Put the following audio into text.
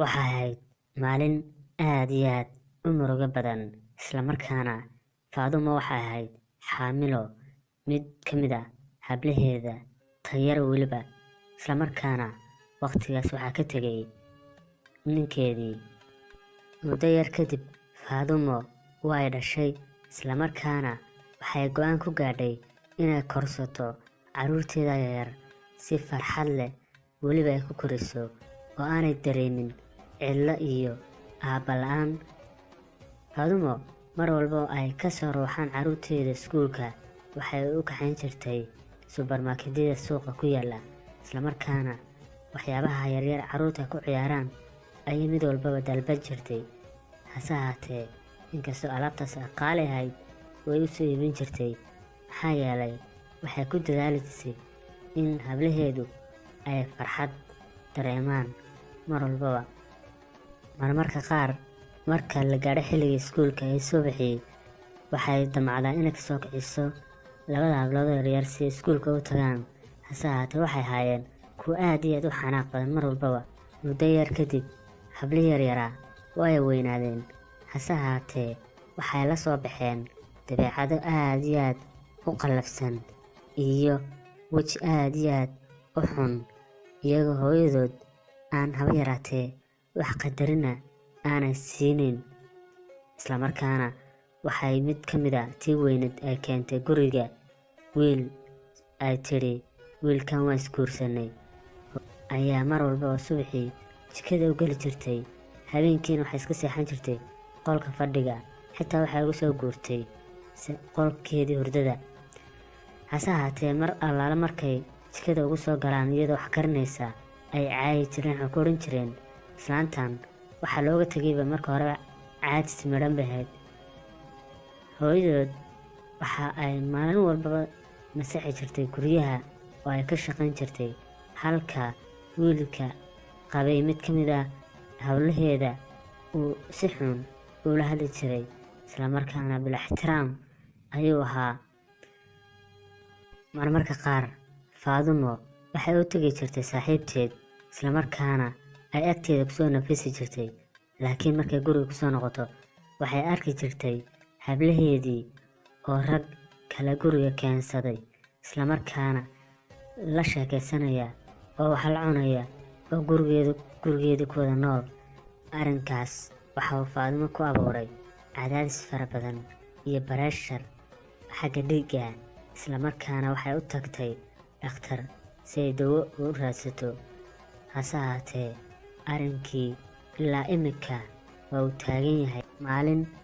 Waxay ahayd maalin aad iyo aad u murugo badan, isla markaana Faadumo waxay ahayd xaamilo mid ka mid ah hablaheeda tayar weliba, isla markaana waqtigaas waxaa ka tegay ninkeedii. Muddo yar kadib, Faadumo way dhashay, isla markaana waxay go'aan ku gaadhay inay korsato carruurteeda yaryar si farxad leh weliba ay ku koriso oo aanay dareemin cidlo iyo aabba la'aan. Faadumo mar walba oo ay ka soo ruuxaan carruurteeda iskuulka, waxay u kaxayn jirtay subarmarketyada suuqa ku yaalla, isla markaana waxyaabaha yaryar carruurta ku ciyaaraan ayay mid walbaba dalban jirtay. Hase ahaatee, inkastoo alaabtaas ay qaali ahayd, way u soo iibin jirtay maxaa yeelay waxay ku dadaali jirtay in hablaheedu ay farxad dareemaan mar walbaba. Marmarka qaar, marka la gaadho xilligii iskuulka ee subaxii, waxay damacdaa inay kasoo kiciso labada hablood oo yaryar si ay iskuulka u tagaan. Hase ahaatee, waxay ahaayeen kuwo aad iyo aad u xanaaq badan mar walbaba. Muddo yar kadib, hablihii yaryaraa way weynaadeen, hase ahaatee waxay la soo baxeen dabeecado aad iyo aad u qallafsan iyo weji aad iyo aad u xun, iyagoo hooyadood aan haba yaraatee wax qadarina aanay siinin. Isla markaana waxay mid ka mid ah tii weyneed ay keentay guriga wiil ay tidhi, wiilkan waan isguursanay, ayaa mar walbaba subaxii jikada u geli jirtay, habeenkiina waxay iska seexan jirtay qolka fadhiga, xitaa waxay ugu soo guurtay qolkeedii hurdada. Hase ahaatee, mar allaale markay jikada ugu soo galaan iyadoo wax karinaysa, ay caayi jireen, waxay ku odhan jireen, islaantan waxaa looga tegayba marka horeba caajis midhan bay ahayd. Hooyadood waxa ay maalin walbaba masaxi jirtay guryaha oo ay ka shaqayn jirtay, halka wiilka qabay mid ka mid ah hablaheeda uu si xun ula hadli jiray, isla markaana bil ixtiraam ayuu ahaa. Marmarka qaar, Faadumo waxay u tegi jirtay saaxiibteed, isla markaana ay agteeda kusoo nafisi jirtay, laakiin markay guriga kusoo noqoto, waxay arki jirtay hablaheedii oo rag kale guriga keensaday, isla markaana la sheekaysanaya oo wax la cunaya oo gurigeedii ku wada nool. Arrinkaas waxa uu Faadumo ku abuuray cadaadis fara badan iyo bareshar xagga dhiigga, isla markaana waxay u tagtay dhakhtar si ay dawo u raadsato. Hase ahaatee, arrinkii ilaa imika waa uu taagan yahay. Maalin